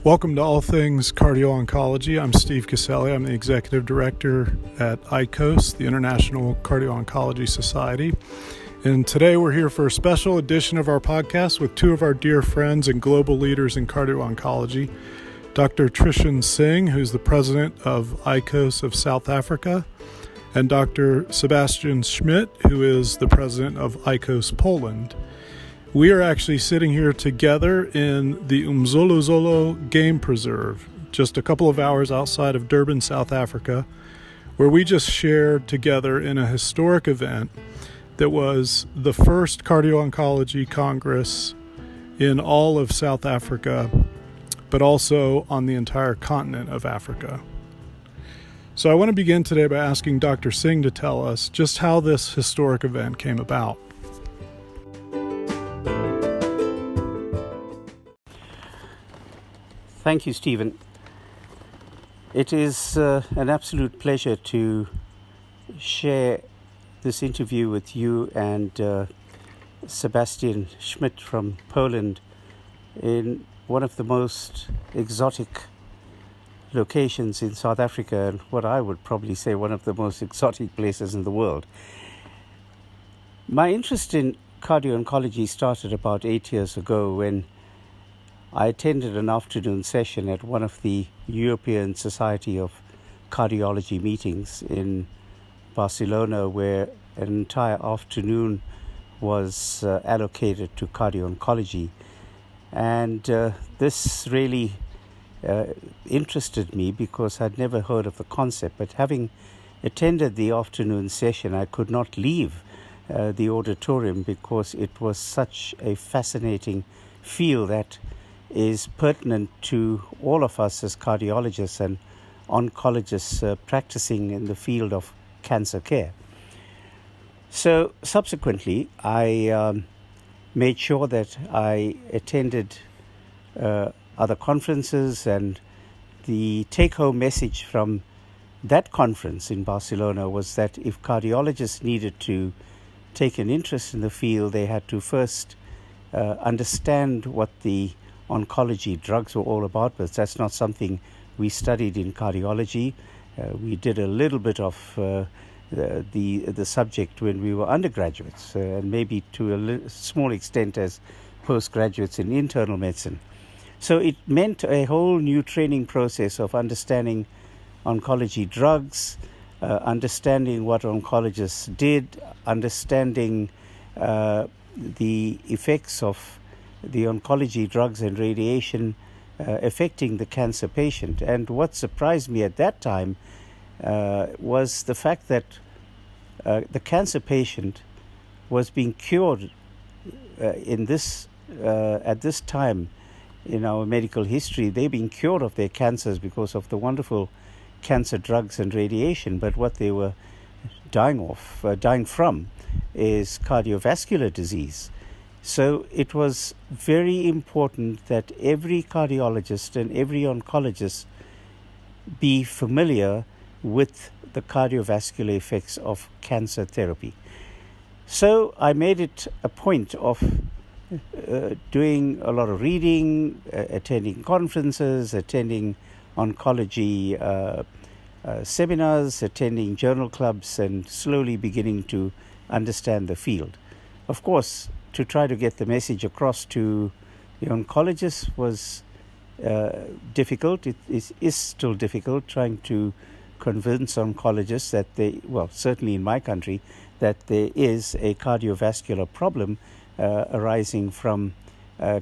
Welcome to All Things Cardio-Oncology. I'm Steve Caselli. I'm the Executive Director at ICOS, the International Cardio-Oncology Society. And today we're here for a special edition of our podcast with two of our dear friends and global leaders in cardio-oncology, Dr. Trishun Singh, who's the President of ICOS of South Africa, and Dr. Sebastian Szmit, who is the President of ICOS Poland. We are actually sitting here together in the Umzolozolo Game Preserve, just a couple of hours outside of Durban, South Africa, where we just shared together in a historic event that was the first cardio-oncology congress in all of South Africa, but also on the entire continent of Africa. So I want to begin today by asking Dr. Singh to tell us just how this historic event came about. Thank you, Stephen. It is an absolute pleasure to share this interview with you and Sebastian Szmit from Poland in one of the most exotic locations in South Africa, and what I would probably say one of the most exotic places in the world. My interest in cardio-oncology started about 8 years ago when I attended an afternoon session at one of the European Society of Cardiology meetings in Barcelona, where an entire afternoon was allocated to cardio-oncology. And this really interested me because I'd never heard of the concept. But having attended the afternoon session, I could not leave the auditorium because it was such a fascinating field that is pertinent to all of us as cardiologists and oncologists practicing in the field of cancer care. So subsequently, I made sure that I attended other conferences, and the take-home message from that conference in Barcelona was that if cardiologists needed to take an interest in the field, they had to first understand what the oncology drugs were all about, but that's not something we studied in cardiology. We did a little bit of the subject when we were undergraduates, and maybe to a small extent as postgraduates in internal medicine. So it meant a whole new training process of understanding oncology drugs, understanding what oncologists did, understanding the effects of the oncology drugs and radiation affecting the cancer patient. And what surprised me at that time was the fact that the cancer patient was being cured at this time in our medical history. They've been cured of their cancers because of the wonderful cancer drugs and radiation, but what they were dying from is cardiovascular disease. So it was very important that every cardiologist and every oncologist be familiar with the cardiovascular effects of cancer therapy. So I made it a point of doing a lot of reading, attending conferences, attending oncology seminars, attending journal clubs, and slowly beginning to understand the field. Of course, to try to get the message across to the oncologists was difficult. It is still difficult trying to convince oncologists that certainly in my country, that there is a cardiovascular problem arising from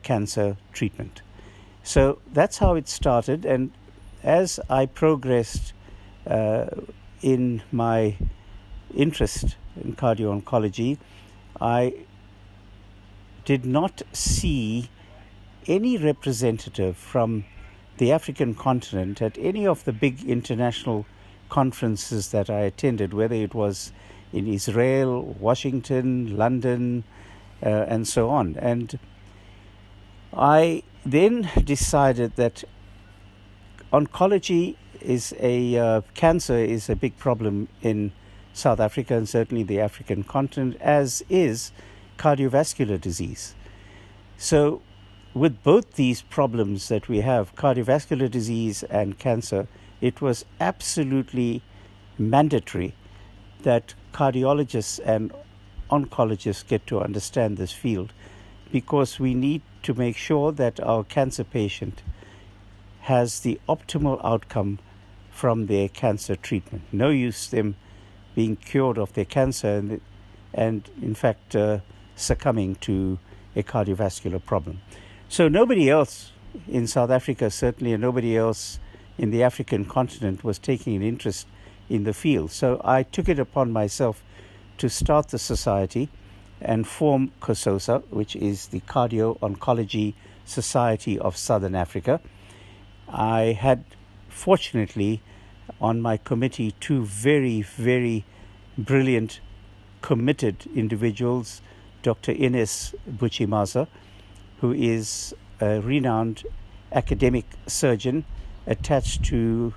cancer treatment. So that's how it started. And as I progressed in my interest in cardio-oncology, I did not see any representative from the African continent at any of the big international conferences that I attended, whether it was in Israel, Washington, London, and so on. And I then decided that oncology cancer is a big problem in South Africa and certainly the African continent, as is cardiovascular disease. So with both these problems that we have, cardiovascular disease and cancer, it was absolutely mandatory that cardiologists and oncologists get to understand this field, because we need to make sure that our cancer patient has the optimal outcome from their cancer treatment. No use them being cured of their cancer and in fact succumbing to a cardiovascular problem. So nobody else in South Africa, certainly, and nobody else in the African continent was taking an interest in the field. So I took it upon myself to start the society and form COSOSA, which is the Cardio-Oncology Society of Southern Africa. I had, fortunately, on my committee two very, very brilliant, committed individuals, Dr. Ines Buchimaza, who is a renowned academic surgeon attached to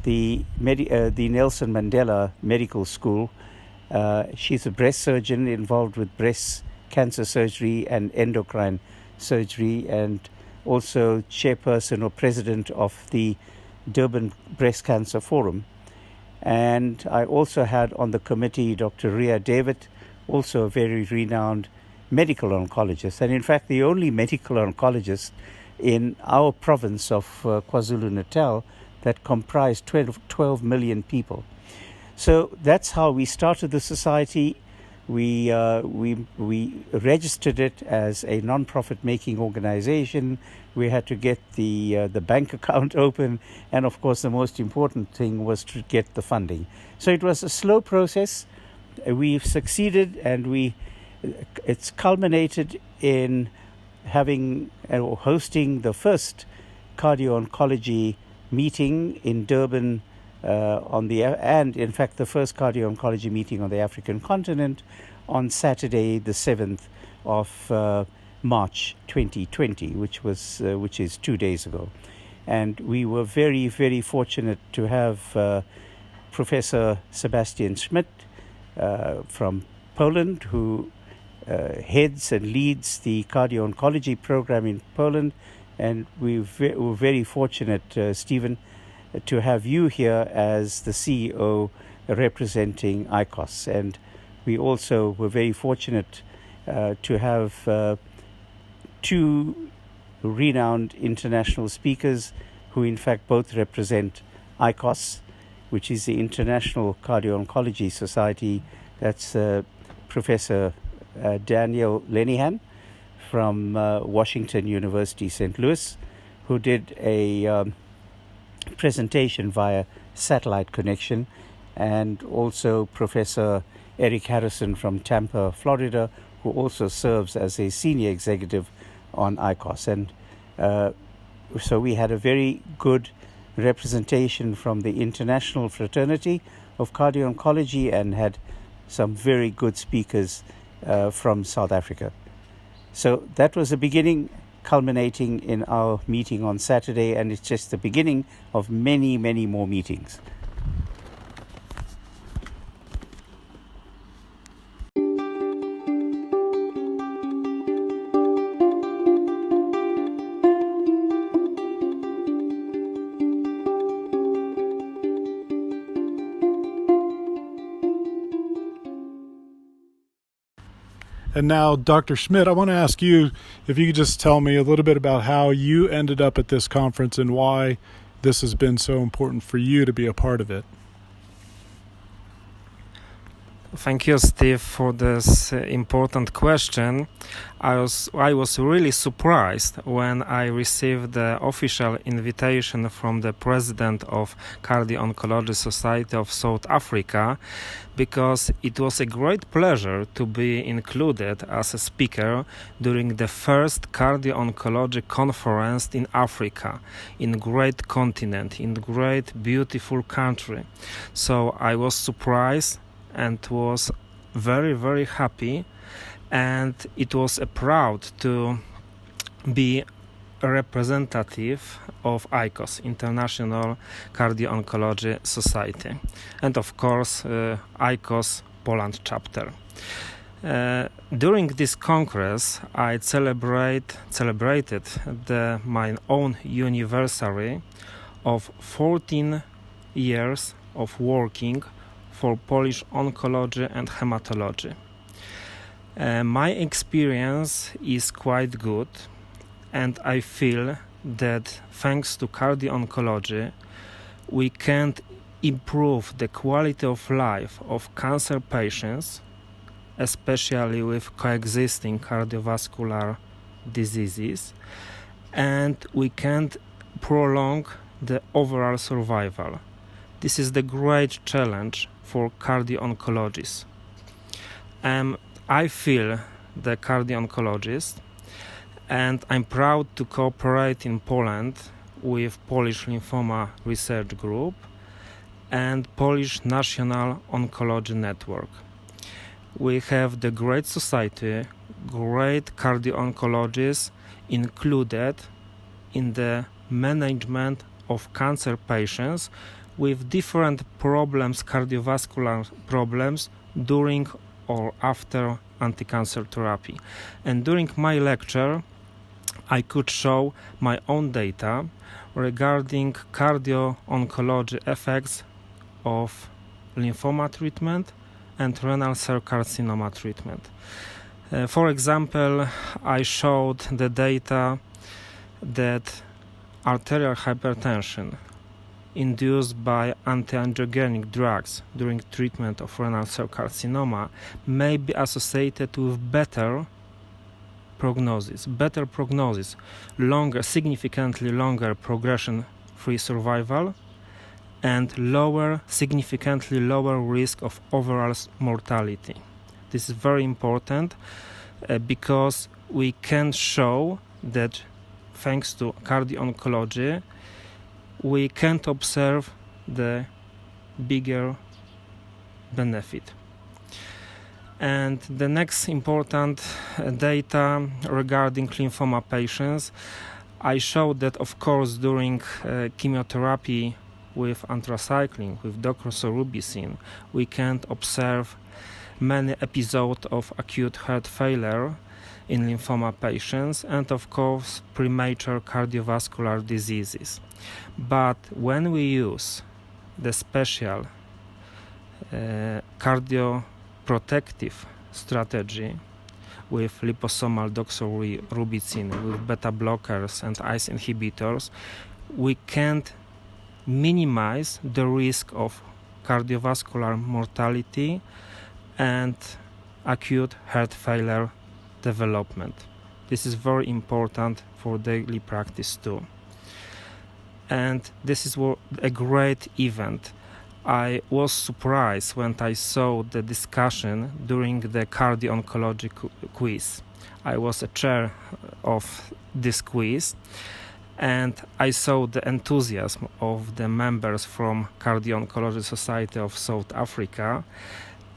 the Nelson Mandela Medical School. She's a breast surgeon involved with breast cancer surgery and endocrine surgery, and also chairperson or president of the Durban Breast Cancer Forum. And I also had on the committee Dr. Ria David, also a very renowned medical oncologist, and in fact the only medical oncologist in our province of KwaZulu-Natal that comprised 12 million people. So that's how we started the society. We registered it as a non-profit making organization. We had to get the bank account open, and of course the most important thing was to get the funding. So it was a slow process. We've succeeded, and it's culminated in having or hosting the first cardio-oncology meeting in Durban, and in fact the first cardio-oncology meeting on the African continent on Saturday the 7th of March 2020, which is 2 days ago. And we were very, very fortunate to have Professor Sebastian Szmit from Poland, who heads and leads the cardio-oncology program in Poland. And we're very fortunate, Stephen, to have you here as the CEO representing ICOS. And we also were very fortunate to have two renowned international speakers who in fact both represent ICOS, which is the International Cardio-Oncology Society. That's Professor Daniel Lenihan from Washington University, St. Louis, who did a presentation via satellite connection, and also Professor Eric Harrison from Tampa, Florida, who also serves as a senior executive on ICOS. And so we had a very good representation from the international fraternity of cardio-oncology and had some very good speakers from South Africa. So that was the beginning, culminating in our meeting on Saturday, and it's just the beginning of many, many more meetings. And now, Dr. Szmit, I want to ask you if you could just tell me a little bit about how you ended up at this conference and why this has been so important for you to be a part of it. Thank you, Steve, for this important question. I was really surprised when I received the official invitation from the president of Cardio-Oncology Society of South Africa, because it was a great pleasure to be included as a speaker during the first cardio-oncology conference in Africa, in great continent, in great beautiful country. So I was surprised and was very, very happy, and it was a proud to be a representative of ICOS, International Cardio-Oncology Society, and of course ICOS Poland chapter. During this congress, I celebrated my own anniversary of 14 years of working for Polish oncology and hematology. My experience is quite good, and I feel that thanks to cardio-oncology, we can improve the quality of life of cancer patients, especially with coexisting cardiovascular diseases, and we can prolong the overall survival. This is the great challenge for cardio-oncologists. I feel the cardio-oncologist, and I'm proud to cooperate in Poland with Polish Lymphoma Research Group and Polish National Oncology Network. We have the great society, great cardio-oncologists included in the management of cancer patients with different problems, cardiovascular problems, during or after anti-cancer therapy. And during my lecture, I could show my own data regarding cardio-oncology effects of lymphoma treatment and renal cell carcinoma treatment. For example, I showed the data that arterial hypertension induced by anti-angiogenic drugs during treatment of renal cell carcinoma may be associated with better prognosis, significantly longer progression-free survival, and significantly lower risk of overall mortality. This is very important because we can show that thanks to cardio-oncology, we can't observe the bigger benefit. And the next important data regarding lymphoma patients, I showed that, of course, during chemotherapy with anthracycline, with doxorubicin, we can observe many episodes of acute heart failure in lymphoma patients and, of course, premature cardiovascular diseases. But when we use the special cardioprotective strategy with liposomal doxorubicin, with beta blockers and ACE inhibitors, we can't minimize the risk of cardiovascular mortality and acute heart failure development. This is very important for daily practice too. And this is a great event. I was surprised when I saw the discussion during the Cardio-Oncology quiz. I was a chair of this quiz, and I saw the enthusiasm of the members from Cardio-Oncology Society of South Africa,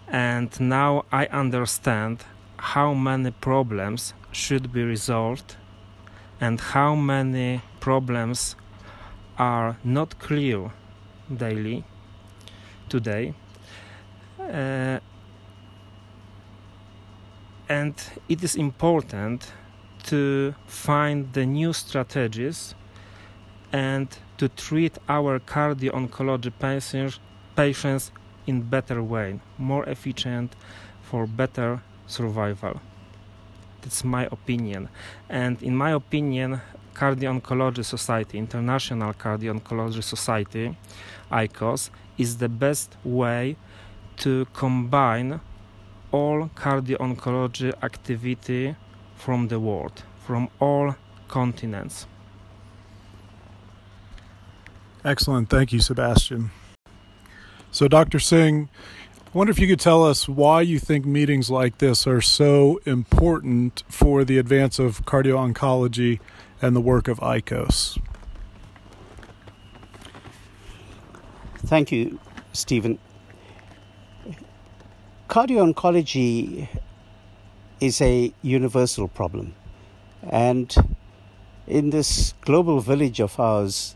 and now I understand how many problems should be resolved and how many problems are not clear today. And it is important to find the new strategies and to treat our cardio-oncology patients in better way, more efficient, for better survival. That's my opinion. And in my opinion, Cardio-Oncology Society, International Cardio-Oncology Society, ICOS, is the best way to combine all cardio-oncology activity from the world, from all continents. Excellent. Thank you, Sebastian. So, Dr. Singh, I wonder if you could tell us why you think meetings like this are so important for the advance of cardio-oncology and the work of ICOS. Thank you, Stephen. Cardio-oncology is a universal problem. And in this global village of ours,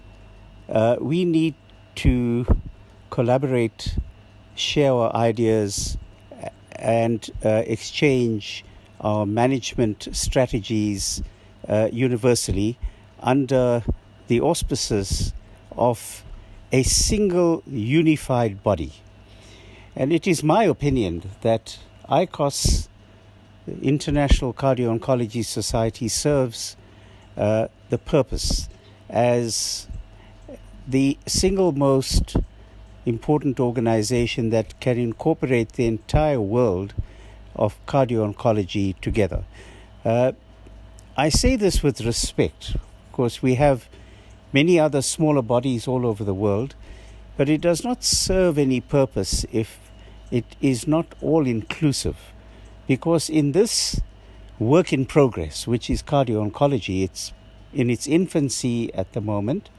we need to collaborate, share our ideas, and exchange our management strategies universally under the auspices of a single unified body. And it is my opinion that ICOS, the International Cardio-Oncology Society, serves the purpose as the single most important organization that can incorporate the entire world of cardio-oncology together. I say this with respect. Of course, we have many other smaller bodies all over the world, but it does not serve any purpose if it is not all-inclusive. Because in this work in progress, which is cardio-oncology, it's in its infancy at the moment.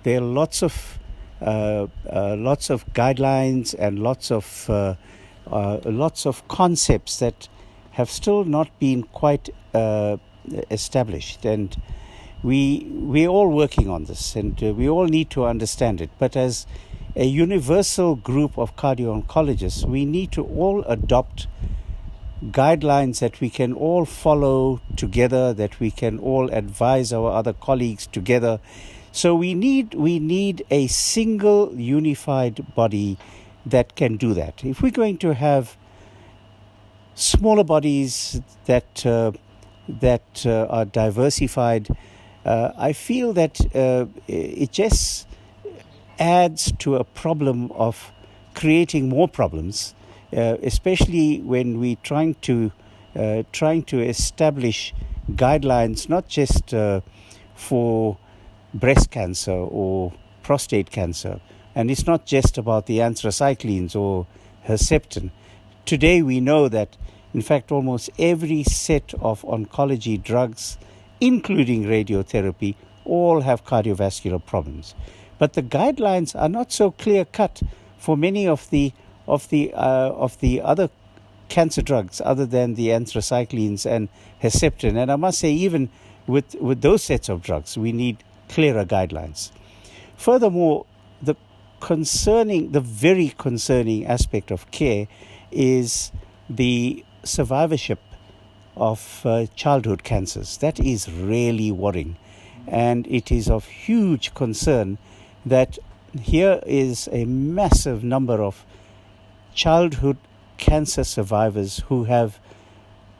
There are lots of guidelines and lots of concepts that have still not been quite established, and we're all working on this, and we all need to understand it. But as a universal group of cardio-oncologists, we need to all adopt guidelines that we can all follow together, that we can all advise our other colleagues together. So we need a single unified body that can do that. If we're going to have smaller bodies that are diversified, I feel that it just adds to a problem of creating more problems, especially when we're trying to establish guidelines not just for breast cancer or prostate cancer, and it's not just about the anthracyclines or Herceptin. Today we know that, in fact, almost every set of oncology drugs, including radiotherapy, all have cardiovascular problems. But the guidelines are not so clear-cut for many of the other cancer drugs other than the anthracyclines and Herceptin. And I must say, even with those sets of drugs, we need clearer guidelines. Furthermore, the very concerning aspect of care is the survivorship of childhood cancers. That is really worrying, and it is of huge concern that here is a massive number of childhood cancer survivors who have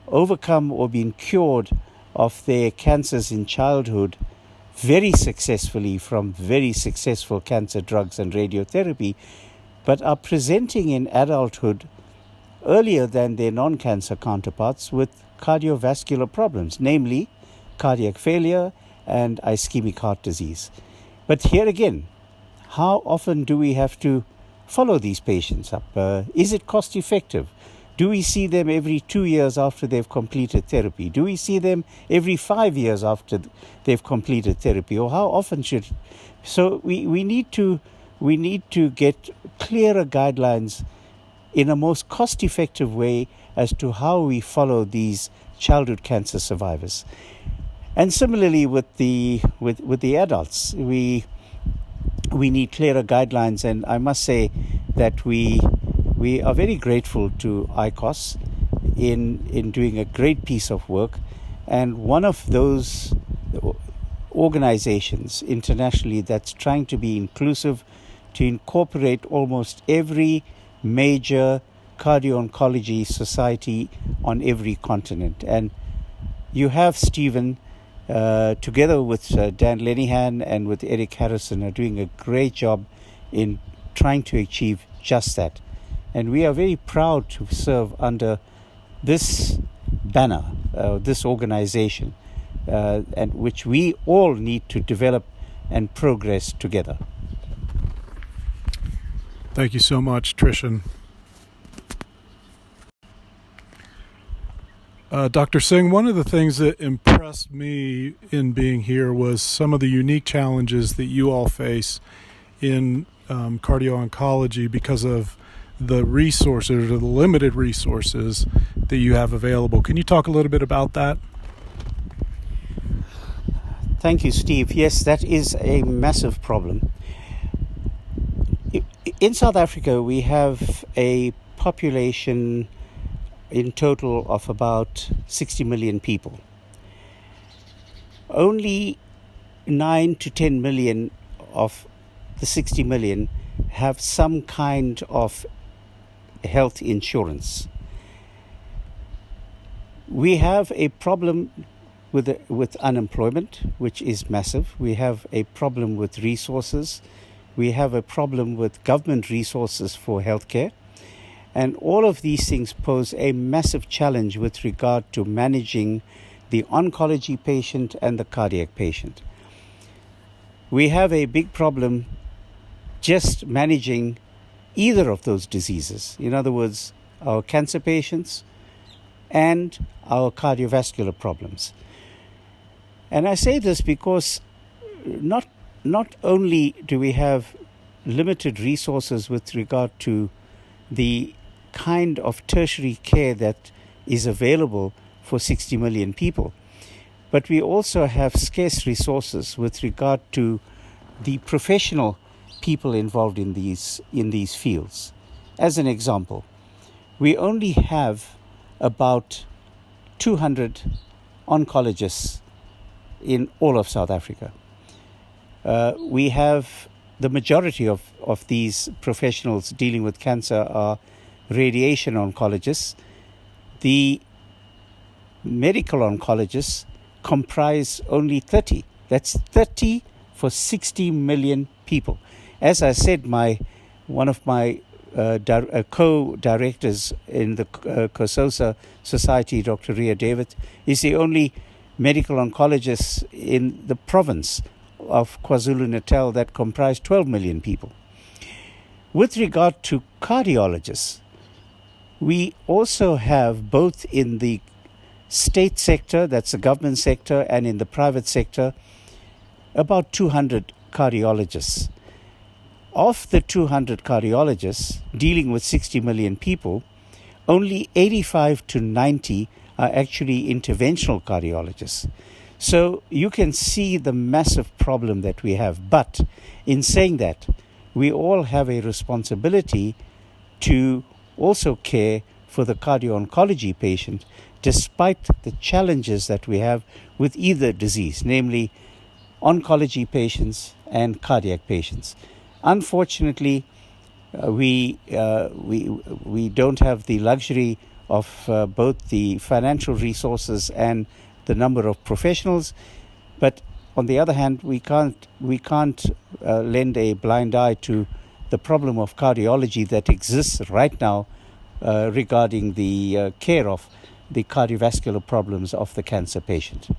overcome or been cured of their cancers in childhood very successfully from very successful cancer drugs and radiotherapy, but are presenting in adulthood earlier than their non-cancer counterparts with cardiovascular problems, namely cardiac failure and ischemic heart disease. But here again, how often do we have to follow these patients up? Is it cost effective? Do we see them every 2 years after they've completed therapy? Do we see them every 5 years after they've completed therapy? Or how often should? So we need to get clearer guidelines in a most cost-effective way as to how we follow these childhood cancer survivors. And similarly with the adults, we need clearer guidelines. And I must say that we are very grateful to ICOS in doing a great piece of work. And one of those organizations internationally that's trying to be inclusive, to incorporate almost every major cardio-oncology society on every continent. And you have Stephen, together with Dan Lenihan and with Eric Harrison, are doing a great job in trying to achieve just that. And we are very proud to serve under this banner, this organization, and which we all need to develop and progress together. Thank you so much, Trishun. Dr. Singh, one of the things that impressed me in being here was some of the unique challenges that you all face in cardio-oncology because of the resources or the limited resources that you have available. Can you talk a little bit about that? Thank you, Steve. Yes, that is a massive problem. In South Africa, we have a population in total of about 60 million people. Only 9 to 10 million of the 60 million have some kind of health insurance. We have a problem with unemployment, which is massive. We have a problem with resources. We have a problem with government resources for healthcare. And all of these things pose a massive challenge with regard to managing the oncology patient and the cardiac patient. We have a big problem just managing either of those diseases. In other words, our cancer patients and our cardiovascular problems. And I say this because not only do we have limited resources with regard to the kind of tertiary care that is available for 60 million people, but we also have scarce resources with regard to the professional people involved in these fields. As an example, we only have about 200 oncologists in all of South Africa. We have the majority of these professionals dealing with cancer are radiation oncologists. The medical oncologists comprise only 30. That's 30 for 60 million people. As I said, one of my co-directors in the COSOSA Society, Dr. Ria David, is the only medical oncologist in the province of KwaZulu-Natal that comprise 12 million people. With regard to cardiologists, we also have both in the state sector, that's the government sector, and in the private sector, about 200 cardiologists. Of the 200 cardiologists dealing with 60 million people, only 85 to 90 are actually interventional cardiologists. So you can see the massive problem that we have. But in saying that, we all have a responsibility to also care for the cardio-oncology patient, despite the challenges that we have with either disease, namely oncology patients and cardiac patients. Unfortunately, we don't have the luxury of both the financial resources and the number of professionals, but on the other hand, we can't lend a blind eye to the problem of cardiology that exists right now regarding the care of the cardiovascular problems of the cancer patient.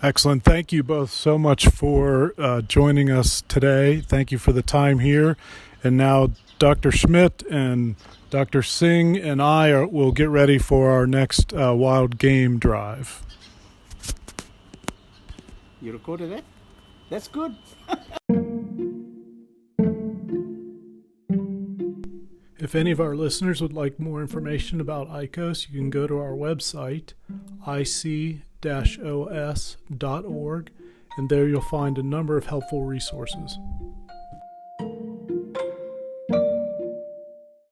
Excellent. Thank you both so much for joining us today. Thank you for the time here. And now Dr. Szmit and Dr. Singh and I will get ready for our next wild game drive. You recorded that? That's good. If any of our listeners would like more information about ICOS, you can go to our website, ic-os.org, and there you'll find a number of helpful resources.